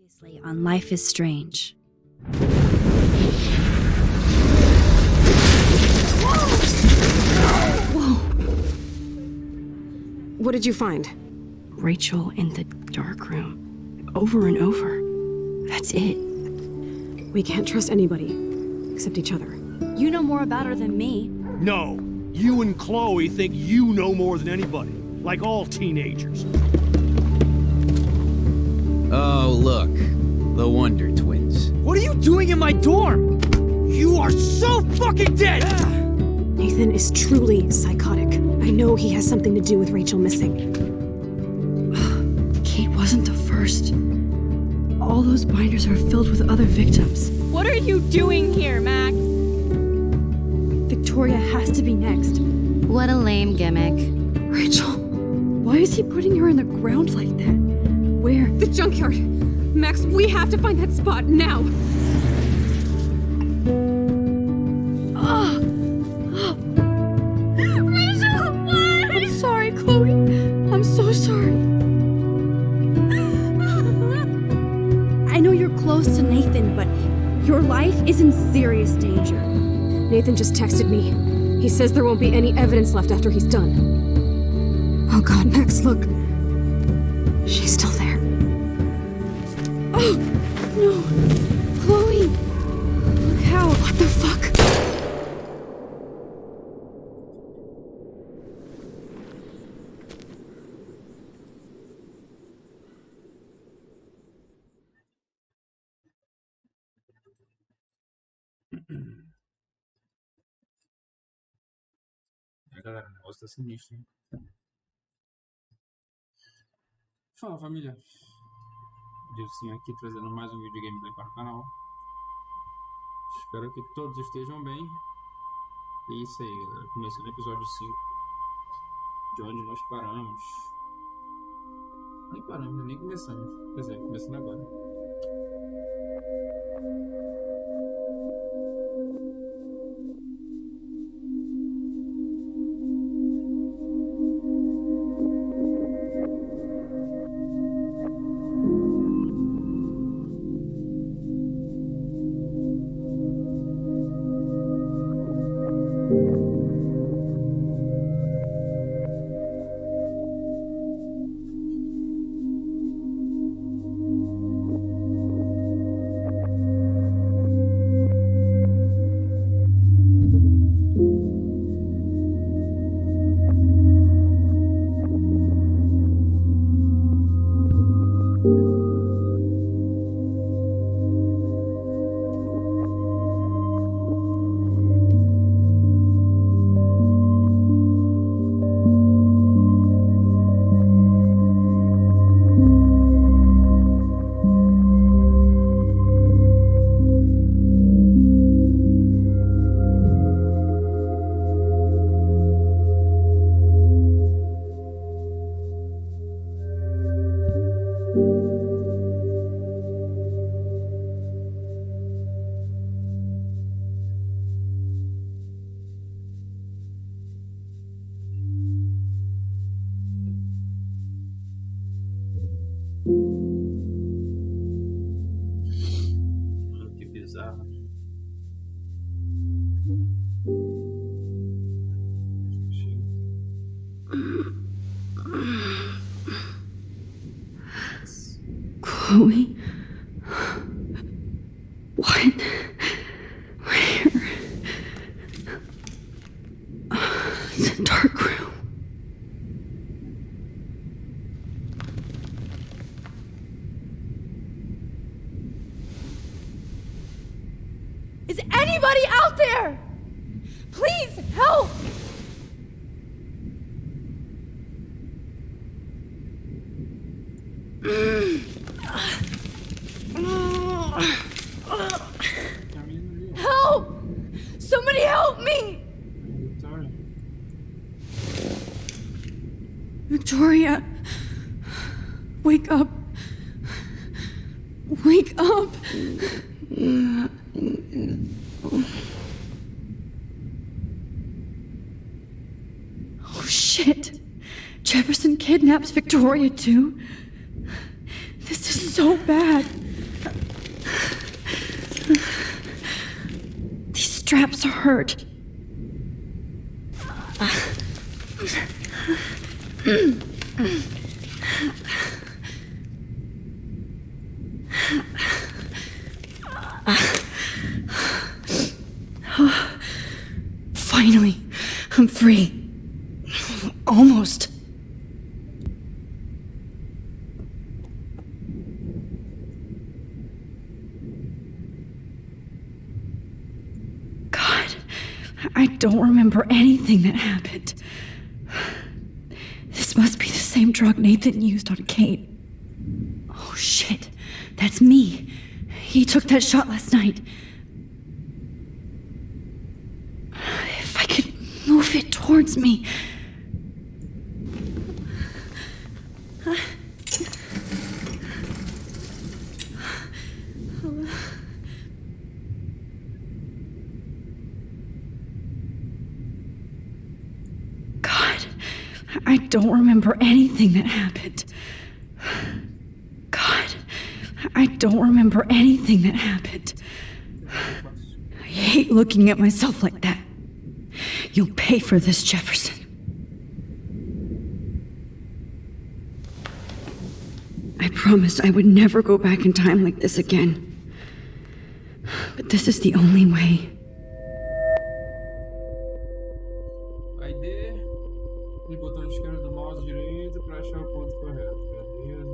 Previously on Life is Strange. Whoa! What did you find? Rachel in the dark room. Over and over. That's it. We can't trust anybody, except each other. You know more about her than me. No, you and Chloe think you know more than anybody, like all teenagers. Oh, look. The Wonder Twins. What are you doing in my dorm? You are so fucking dead! Nathan is truly psychotic. I know he has something to do with Rachel missing. Kate wasn't the first. All those binders are filled with other victims. What are you doing here, Max? Victoria has to be next. What a lame gimmick. Rachel, why is he putting her in the ground like that? Where? The junkyard! Max, we have to find that spot now! Rachel, what? I'm sorry, Chloe. I'm so sorry. I know you're close to Nathan, but your life is in serious danger. Nathan just texted me. He says there won't be any evidence left after he's done. Oh god, Max, look. She's still there. Oh, no. Chloe. Look how. What the fuck? Galera, o negócio tá sinistro, hein? Fala, família. Dilcinho aqui trazendo mais um vídeo de gameplay para o canal. Espero que todos estejam bem. E é isso aí, galera. Começando o episódio 5. De onde nós paramos. Nem paramos, nem começamos. Quer dizer, começando agora. Que bizarro. Chloe? What? Where? It's a dark room. Is anybody out there? Please help! Help! Somebody help me! Victoria, wake up. Wake up. Oh shit. Jefferson kidnaps Victoria too. This is so bad. straps hurt. Finally, I'm free. Almost. God, I don't remember anything that happened. This must be the same drug Nathan used on Kate. Oh shit, that's me. He took that shot last night. If I could move it towards me. God, I don't remember anything that happened. God, I don't remember anything that happened. I hate looking at myself like that. You'll pay for this, Jefferson. I promised I would never go back in time like this again. But this is the only way. ID e botão esquerdo do mouse direito para achar o ponto correto. Beleza.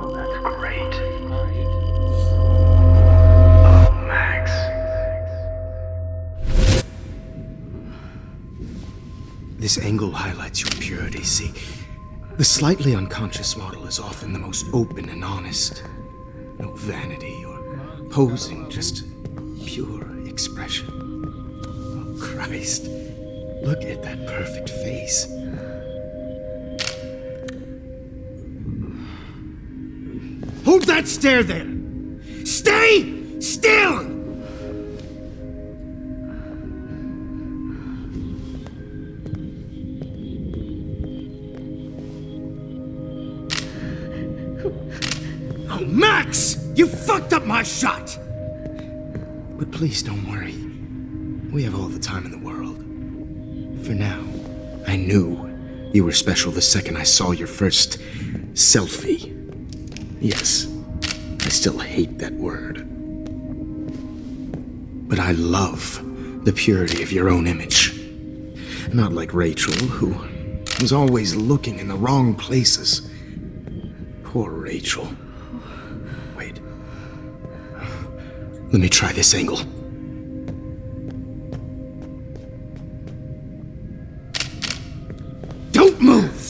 Oh, that's great. Aí. Oh, Max. This angle highlights your purity, see? The slightly unconscious model is often the most open and honest. No vanity or posing, just pure expression. Oh, Christ. Look at that perfect face. Hold that stare there! Stay still! Oh, Max! You fucked up my shot! But please don't worry. We have all the time in the world. For now, I knew you were special the second I saw your first selfie. Yes, I still hate that word. But I love the purity of your own image. Not like Rachel, who was always looking in the wrong places. Poor Rachel. Wait. Let me try this angle. Don't move!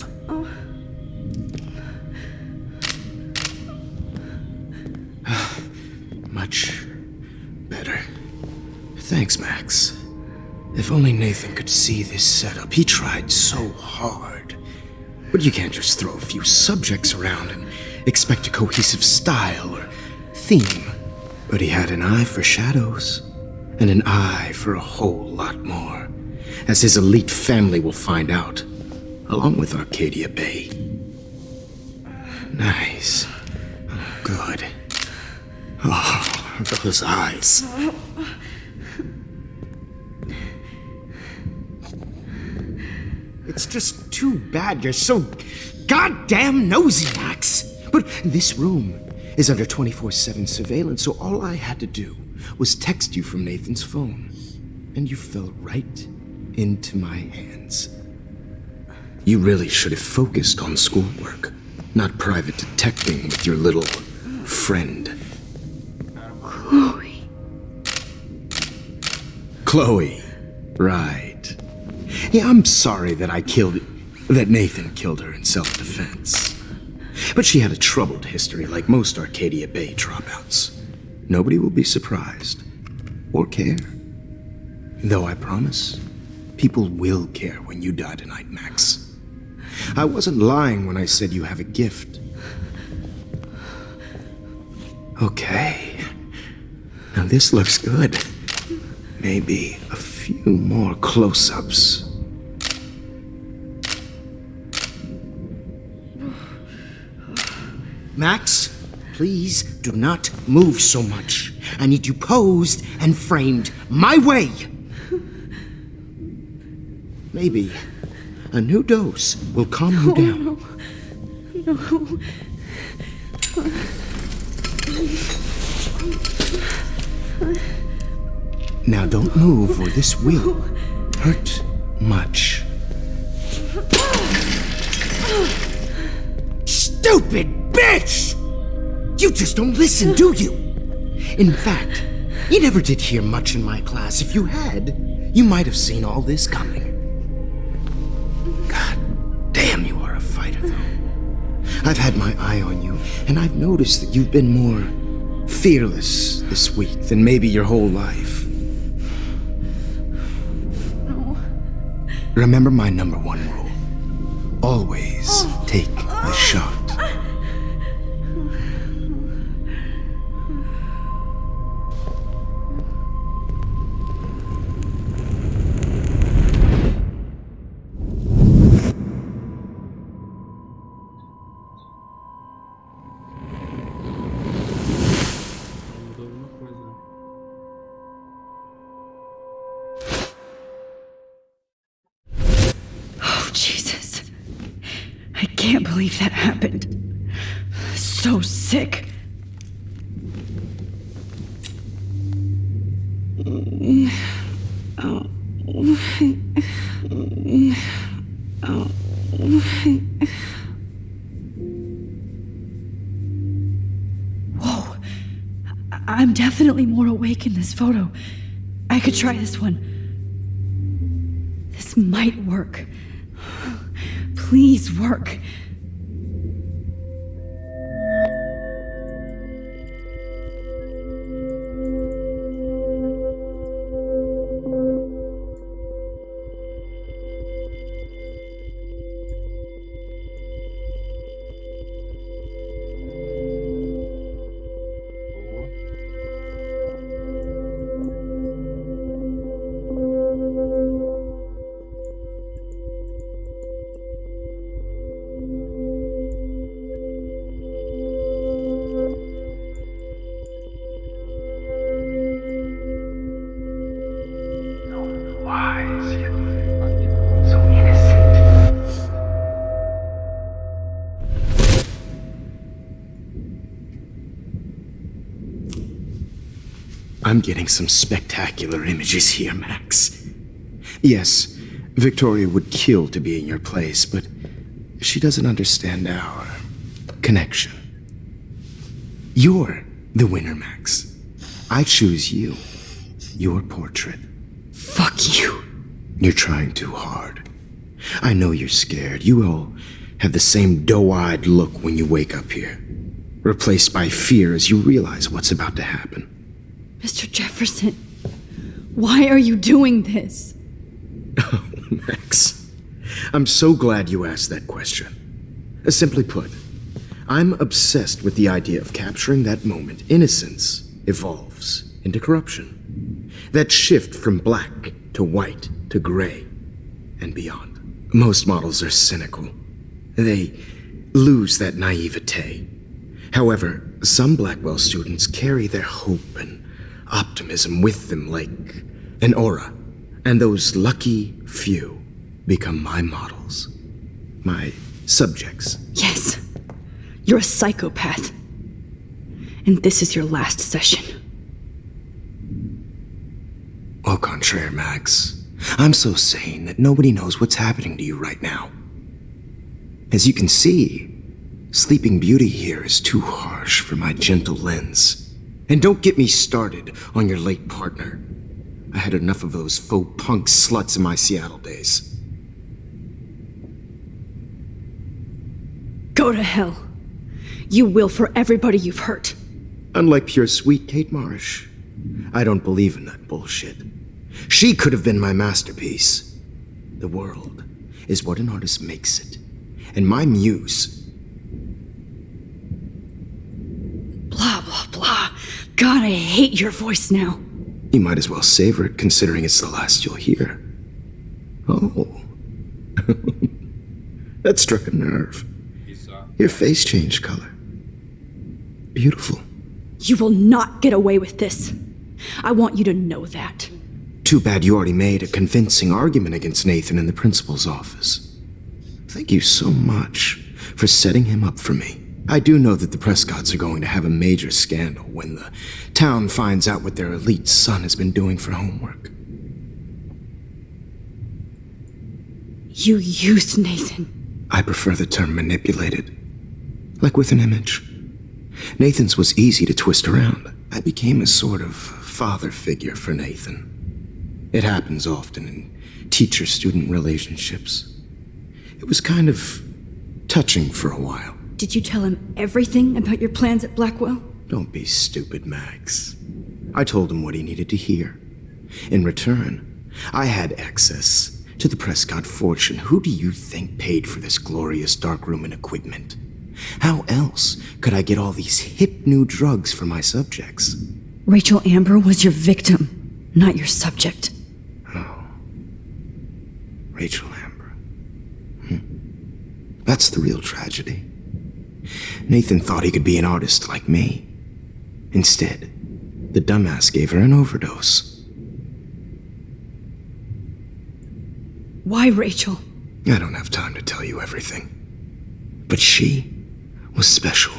Much better. Thanks, Max. If only Nathan could see this setup. He tried so hard. But you can't just throw a few subjects around and expect a cohesive style or theme. But he had an eye for shadows, and an eye for a whole lot more, as his elite family will find out, along with Arcadia Bay. Nice. Oh, good. Oh, those eyes. It's just too bad you're so goddamn nosy, Max. But this room is under 24/7 surveillance, so all I had to do was text you from Nathan's phone. And you fell right into my hands. You really should have focused on schoolwork, not private detecting with your little friend. Chloe. Right. Yeah, I'm sorry that Nathan killed her in self-defense. But she had a troubled history like most Arcadia Bay dropouts. Nobody will be surprised. Or care. Though I promise, people will care when you die tonight, Max. I wasn't lying when I said you have a gift. Okay. Now this looks good. Maybe a few more close-ups. Max, please do not move so much. I need you posed and framed my way. Maybe a new dose will calm you down. No. Now don't move or this will hurt much. Stupid bitch! You just don't listen, do you? In fact, you never did hear much in my class. If you had, you might have seen all this coming. God damn, you are a fighter, though. I've had my eye on you, and I've noticed that you've been more fearless this week than maybe your whole life. No. Remember my number one rule. Always take the shot. Mudou alguma coisa, né? Oh, Jesus. I can't believe that happened. So sick. Whoa. I'm definitely more awake in this photo. I could try this one. This might work. Please work. Boa. So wise, yet so innocent. I'm getting some spectacular images here, Max. Yes, Victoria would kill to be in your place, but she doesn't understand our connection. You're the winner, Max. I choose you. Your portrait. Fuck you. You're trying too hard. I know you're scared. You all have the same doe-eyed look when you wake up here, replaced by fear as you realize what's about to happen. Mr. Jefferson, why are you doing this? Oh, Max, I'm so glad you asked that question. Simply put, I'm obsessed with the idea of capturing that moment innocence evolves into corruption. That shift from black to white to gray and beyond. Most models are cynical. They lose that naivete. However, some Blackwell students carry their hope and optimism with them like an aura. And those lucky few become my models. My subjects. Yes, you're a psychopath. And this is your last session. Au contraire, Max. I'm so sane that nobody knows what's happening to you right now. As you can see, Sleeping Beauty here is too harsh for my gentle lens. And don't get me started on your late partner. I had enough of those faux punk sluts in my Seattle days. Go to hell. You will for everybody you've hurt. Unlike pure sweet Kate Marsh, I don't believe in that bullshit. She could have been my masterpiece. The world is what an artist makes it. And my muse... Blah, blah, blah. God, I hate your voice now. You might as well savor it, considering it's the last you'll hear. Oh. That struck a nerve. Bizarro. Your face changed color. beautiful. You will not get away with this. I want you to know that. Too bad you already made a convincing argument against Nathan in the principal's office. Thank you so much for setting him up for me. I do know that the Prescotts are going to have a major scandal when the town finds out what their elite son has been doing for homework. You used Nathan. I prefer the term manipulated. Like with an image. Nathan's was easy to twist around. I became a sort of father figure for Nathan. It happens often in teacher-student relationships. It was kind of touching for a while. Did you tell him everything about your plans at Blackwell? Don't be stupid, Max. I told him what he needed to hear. In return, I had access to the Prescott fortune. Who do you think paid for this glorious darkroom and equipment? How else could I get all these hip new drugs for my subjects? Rachel Amber was your victim, not your subject. Oh. Rachel Amber. That's the real tragedy. Nathan thought he could be an artist like me. Instead, the dumbass gave her an overdose. Why Rachel? I don't have time to tell you everything. But she was special.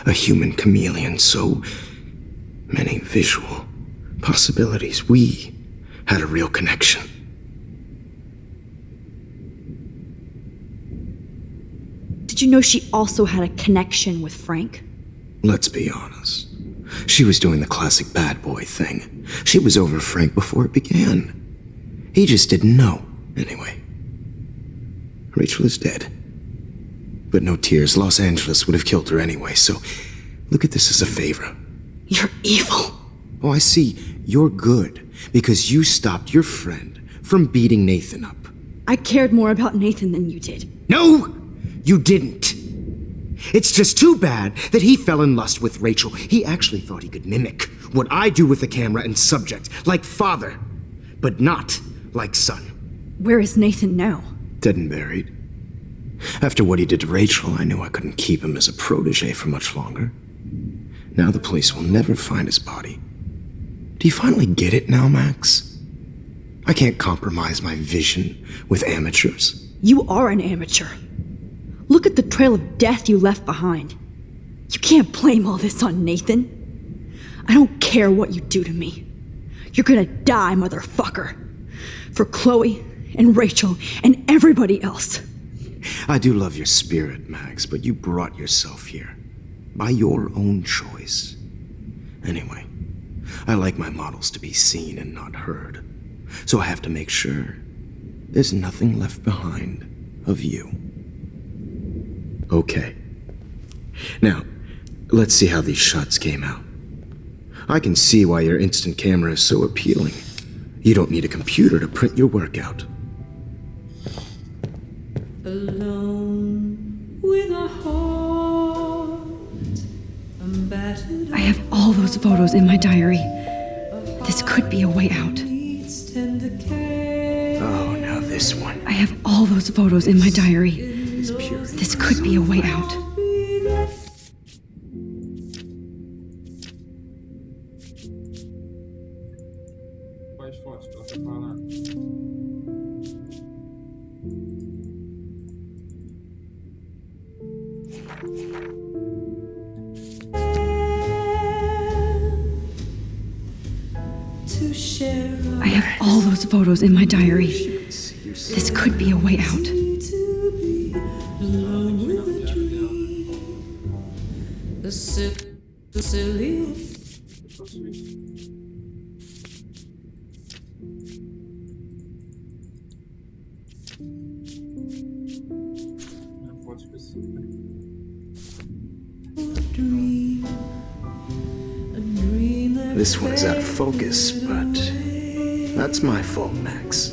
A human chameleon, so many visual possibilities. We had a real connection. Did you know she also had a connection with Frank? Let's be honest. She was doing the classic bad boy thing. She was over Frank before it began. He just didn't know. Anyway, Rachel is dead. But no tears. Los Angeles would have killed her anyway, so look at this as a favor. You're evil. Oh, I see. You're good because you stopped your friend from beating Nathan up. I cared more about Nathan than you did. No, you didn't. It's just too bad that he fell in lust with Rachel. He actually thought he could mimic what I do with the camera and subject, like father, but not like son. Where is Nathan now? Dead and buried. After what he did to Rachel, I knew I couldn't keep him as a protege for much longer. Now the police will never find his body. Do you finally get it now, Max? I can't compromise my vision with amateurs. You are an amateur. Look at the trail of death you left behind. You can't blame all this on Nathan. I don't care what you do to me. You're gonna die, motherfucker. For Chloe and Rachel and everybody else. I do love your spirit, Max, but you brought yourself here. By your own choice. Anyway, I like my models to be seen and not heard. So I have to make sure there's nothing left behind of you. Okay. Now, let's see how these shots came out. I can see why your instant camera is so appealing. You don't need a computer to print your work out. Alone with a heart, I have all those photos in my diary. This could be a way out. Oh, now this one. I have all those photos in my diary. This could be a way out. Quais fotos que ela tá falando? I have all those photos in my diary. This could be a way out. Uma foto específica. This one is out of focus, but that's my fault, Max.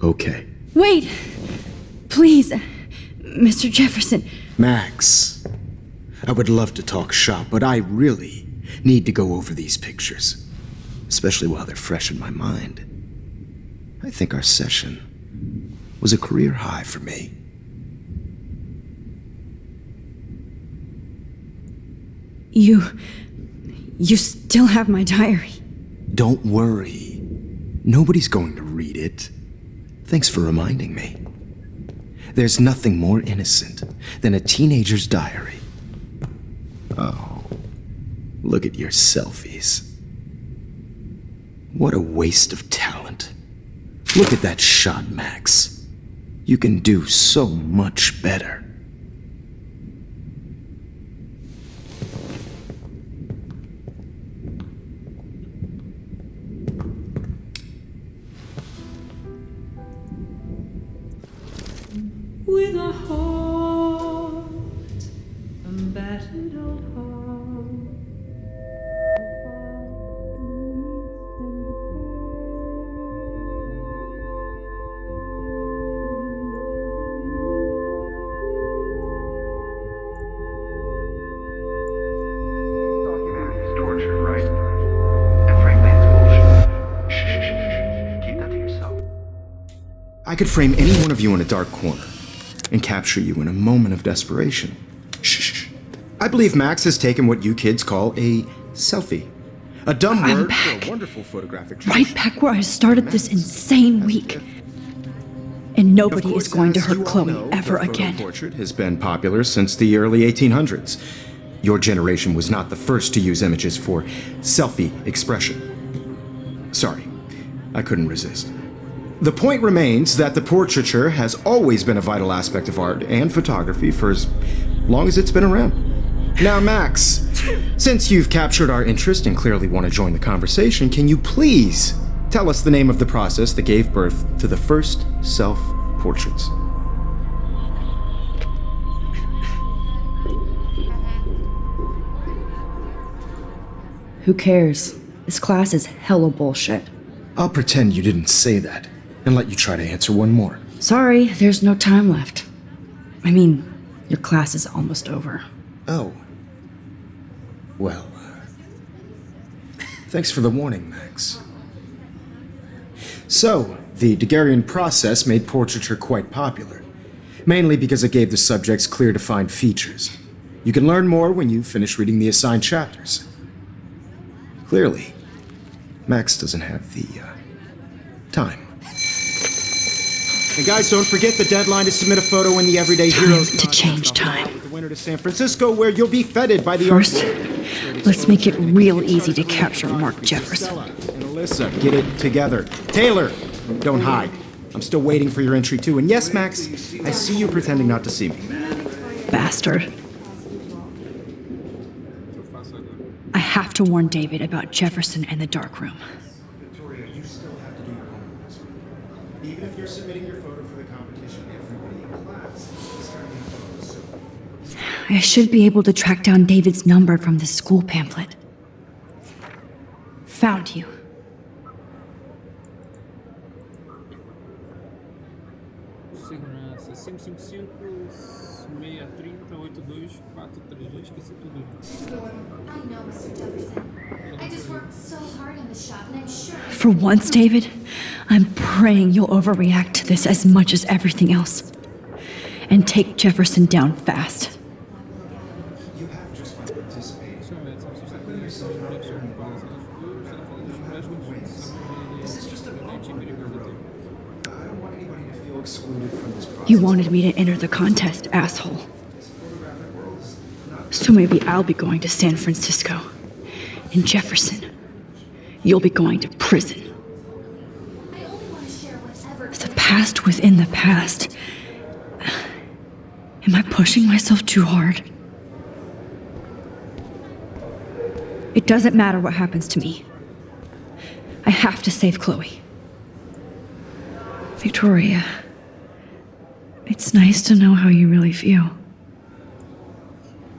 Okay. Wait! Please, Mr. Jefferson. Max, I would love to talk shop, but I really need to go over these pictures. especially while they're fresh in my mind. I think our session was a career high for me. You still have my diary. Don't worry. Nobody's going to read it. Thanks for reminding me. There's nothing more innocent than a teenager's diary. Oh, look at your selfies. What a waste of talent. Look at that shot, Max. You can do so much better. With a heart, a battered old heart. Humanity is torture, right? And frankly, it's bullshit. Shh. Keep that to yourself. I could frame any one of you in a dark corner and capture you in a moment of desperation. Shh. I believe Max has taken what you kids call a selfie. A dumb word for a wonderful photographic tradition. Right back where I started this insane week. And nobody is going to hurt Chloe ever again. Portrait has been popular since the early 1800s. Your generation was not the first to use images for selfie expression. Sorry, I couldn't resist. The point remains that the portraiture has always been a vital aspect of art and photography for as long as it's been around. Now, Max, since you've captured our interest and clearly want to join the conversation, can you please tell us the name of the process that gave birth to the first self-portraits? Who cares? This class is hella bullshit. I'll pretend you didn't say that and let you try to answer one more. Sorry, there's no time left. I mean, your class is almost over. Oh. Well, thanks for the warning, Max. So, the Daguerrean process made portraiture quite popular, mainly because it gave the subjects clear defined features. You can learn more when you finish reading the assigned chapters. Clearly, Max doesn't have the time. And guys, don't forget the deadline to submit a photo in the Everyday Heroes to change time. The winner to San Francisco, where you'll be feted by the First, let's make it real easy to capture Mark Jefferson. And Alyssa, get it together. Taylor, don't hide. I'm still waiting for your entry too. And yes, Max, I see you pretending not to see me. Bastard. I have to warn David about Jefferson and the dark room. Victoria, you still have to do your homework this week. Even if you're submitting your photo for the competition, everybody in class is starting to photos. I should be able to track down David's number from the school pamphlet. Found you. Segurança 555-630-8243. Esqueci tudo. I know, Mr. Jefferson. I just worked so hard on the shop, and I'm sure. For once, David, I'm praying you'll overreact to this as much as everything else. And take Jefferson down fast. You have just participated. This is just a moment. I don't want anybody to feel excluded from this process. You wanted me to enter the contest, asshole. So maybe I'll be going to San Francisco. And Jefferson, you'll be going to prison. I only want to share whatever. The past within the past. Am I pushing myself too hard? It doesn't matter what happens to me. I have to save Chloe. Victoria, it's nice to know how you really feel.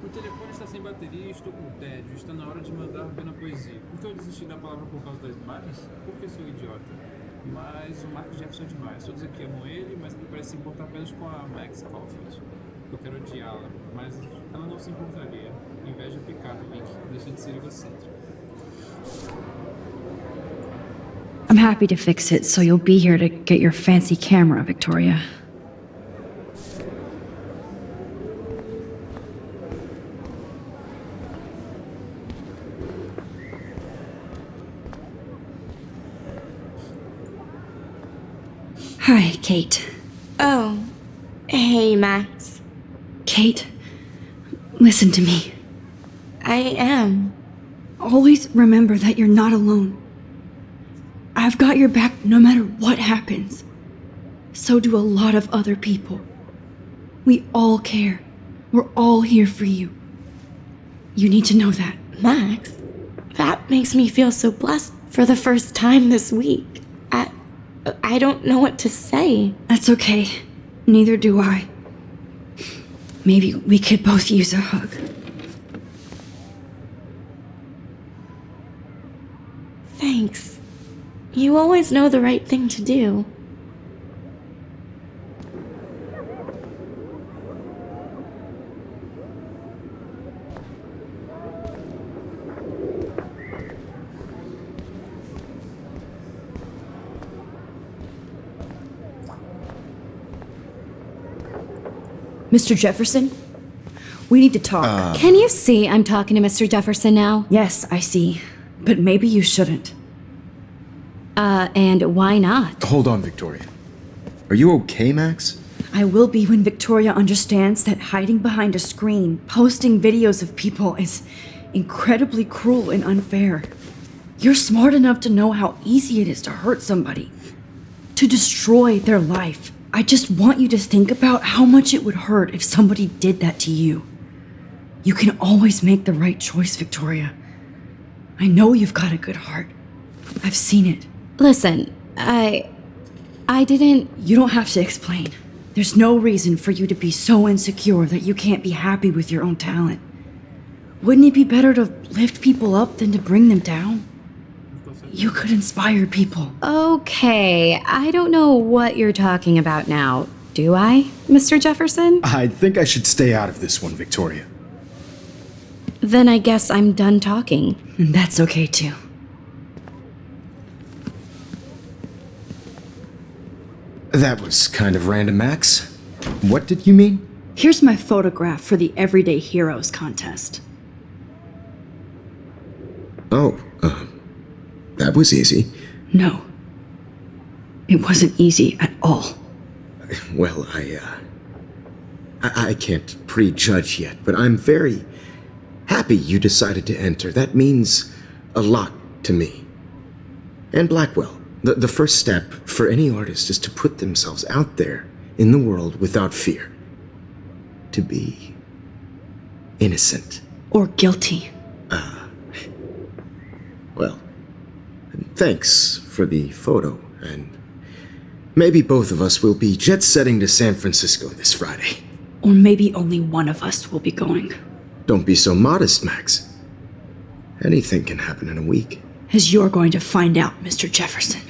O telefone está sem bateria e estou com tédio. Está na hora de mandar ver na poesia. Então eu desisti da palavra por causa das imagens? Porque sou idiota. Mas o Max Jefferson é demais. Todos aqui amam ele, mas ele parece se importar apenas com a Max Caulfield. Eu quero odiá-la, mas ela não se importaria. Inveja pecado, Pink. Deixa de ser egocêntrico. happy to fix it, so you'll be here to get your fancy camera, Victoria. Hi, Kate. Oh, hey, Max. Kate, listen to me. I am. Always remember that you're not alone. I've got your back no matter what happens. So do a lot of other people. We all care. We're all here for you. You need to know that. Max, that makes me feel so blessed for the first time this week. I don't know what to say. That's okay. Neither do I. Maybe we could both use a hug. Thanks. You always know the right thing to do. Mr. Jefferson? We need to talk. Can you see I'm talking to Mr. Jefferson now? Yes, I see. But maybe you shouldn't. And why not? Hold on, Victoria. Are you okay, Max? I will be when Victoria understands that hiding behind a screen, posting videos of people is incredibly cruel and unfair. You're smart enough to know how easy it is to hurt somebody, to destroy their life. I just want you to think about how much it would hurt if somebody did that to you. You can always make the right choice, Victoria. I know you've got a good heart. I've seen it. Listen, I didn't... You don't have to explain. There's no reason for you to be so insecure that you can't be happy with your own talent. Wouldn't it be better to lift people up than to bring them down? You could inspire people. Okay, I don't know what you're talking about now. Do I, Mr. Jefferson? I think I should stay out of this one, Victoria. Then I guess I'm done talking. And that's okay too. That was kind of random, Max. What did you mean? Here's my photograph for the Everyday Heroes contest. Oh, that was easy. No. It wasn't easy at all. Well, I can't prejudge yet, but I'm very happy you decided to enter. That means a lot to me. And Blackwell. The first step for any artist is to put themselves out there in the world without fear. To be innocent. Or guilty. Well, thanks for the photo, and maybe both of us will be jet-setting to San Francisco this Friday. Or maybe only one of us will be going. Don't be so modest, Max. Anything can happen in a week. As you're going to find out, Mr. Jefferson.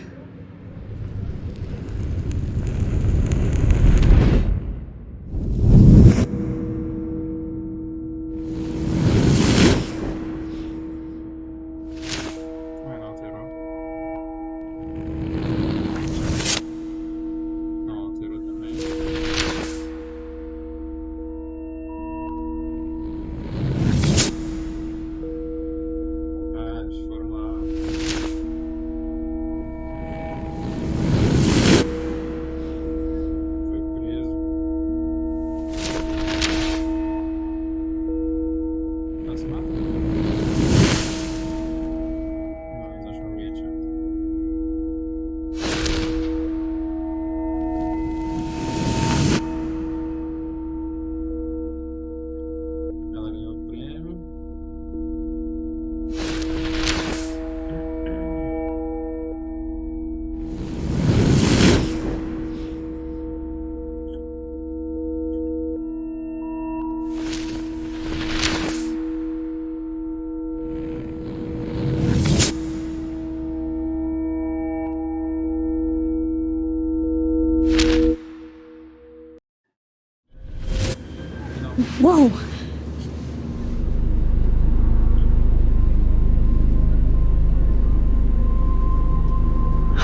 Whoa!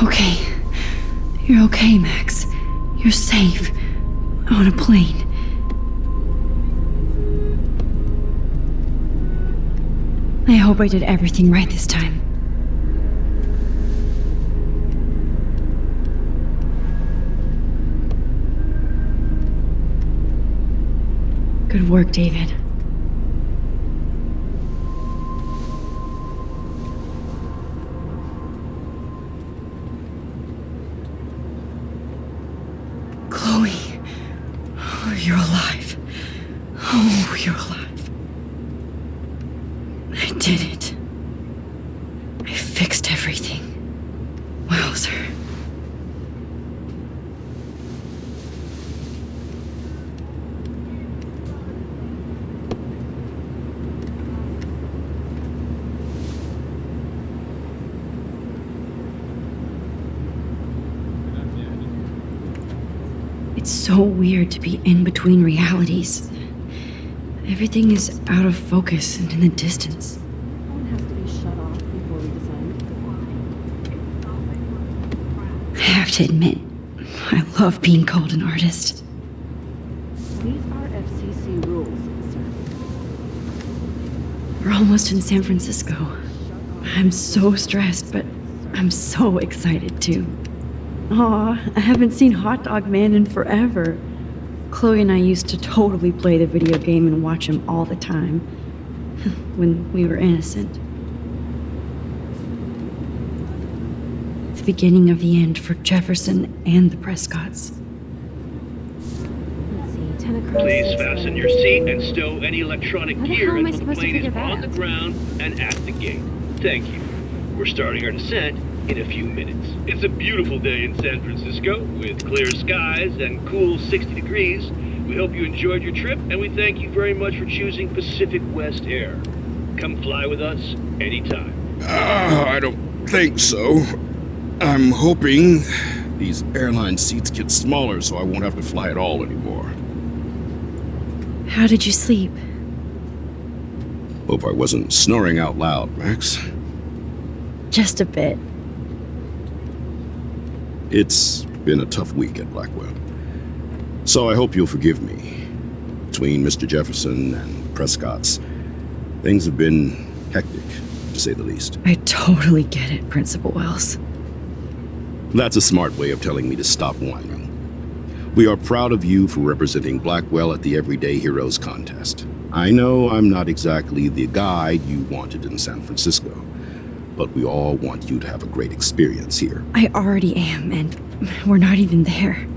Okay. You're okay, Max. You're safe. On a plane. I hope I did everything right this time. Good work, David. Chloe. Oh, you're alive. Oh, you're alive. I did it. I fixed everything. Wowzer. It's so weird to be in between realities. Everything is out of focus and in the distance. Phone has to be shut off before we decide. I have to admit, I love being called an artist. These are FCC rules, sir. We're almost in San Francisco. I'm so stressed, but I'm so excited too. Aw, I haven't seen Hot Dog Man in forever. Chloe and I used to totally play the video game and watch him all the time. When we were innocent. The beginning of the end for Jefferson and the Prescotts. Let's see, 10 across. Please fasten your seat and stow any electronic How the gear hell am I until the supposed to plane is figure that on the out? ground and at the gate. Thank you. We're starting our descent in a few minutes. It's a beautiful day in San Francisco with clear skies and cool 60 degrees. We hope you enjoyed your trip, and we thank you very much for choosing Pacific West Air. Come fly with us anytime. I don't think so. I'm hoping these airline seats get smaller so I won't have to fly at all anymore. How did you sleep? Hope I wasn't snoring out loud, Max. Just a bit. It's been a tough week at Blackwell. So I hope you'll forgive me. Between Mr. Jefferson and Prescott's, things have been hectic, to say the least. I totally get it, Principal Wells. That's a smart way of telling me to stop whining. We are proud of you for representing Blackwell at the Everyday Heroes contest. I know I'm not exactly the guide you wanted in San Francisco, but we all want you to have a great experience here. I already am, and we're not even there.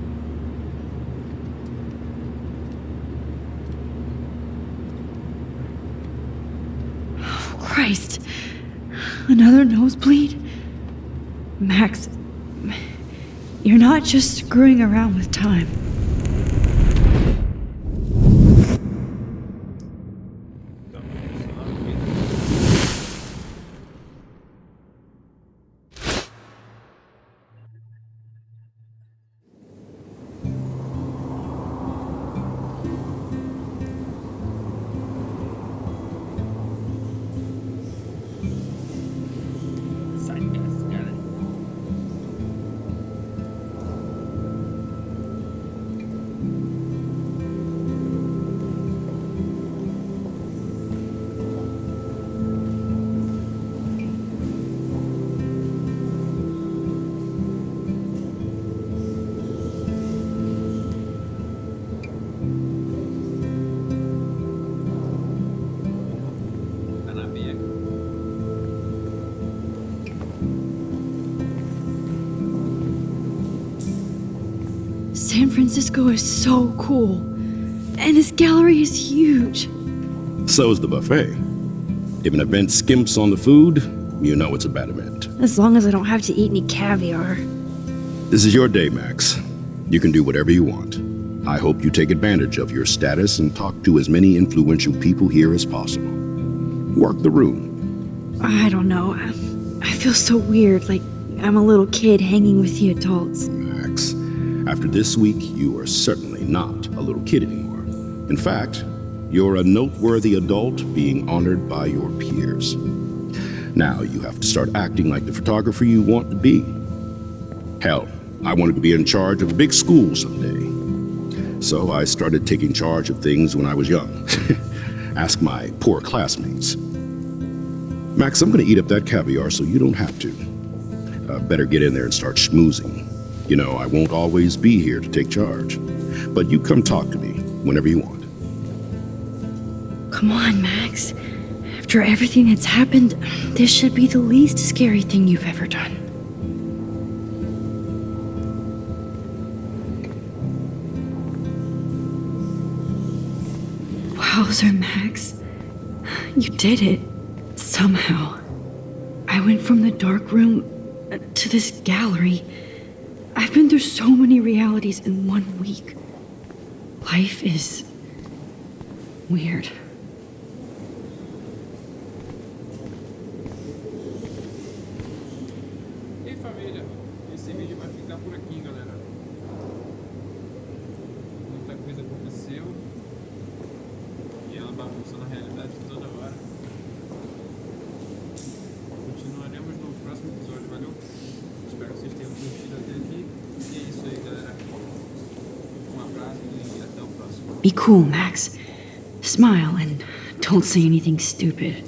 Oh, Christ. Another nosebleed? Max, you're not just screwing around with time. San Francisco is so cool. And this gallery is huge. So is the buffet. If an event skimps on the food, you know it's a bad event. As long as I don't have to eat any caviar. This is your day, Max. You can do whatever you want. I hope you take advantage of your status and talk to as many influential people here as possible. Work the room. I don't know. I feel so weird, like I'm a little kid hanging with the adults. Max, after this week, you are certainly not a little kid anymore. In fact, you're a noteworthy adult being honored by your peers. Now you have to start acting like the photographer you want to be. Hell, I wanted to be in charge of a big school someday. So I started taking charge of things when I was young. Ask my poor classmates. Max, I'm gonna eat up that caviar so you don't have to. Better get in there and start schmoozing. You know, I won't always be here to take charge. But you come talk to me whenever you want. Come on, Max. After everything that's happened, this should be the least scary thing you've ever done. Wowzer, Max. You did it. Somehow. I went from the dark room to this gallery. I've been through so many realities in 1 week. Life is weird. E família, esse vídeo vai ficar por aqui, galera. Muita coisa aconteceu e ela bagunça na realidade toda hora. Continuaremos no próximo episódio, valeu? Espero que vocês tenham curtido até aqui. E é isso aí, galera. Um abraço e até o próximo. Be cool, Max. Smile and don't say anything stupid.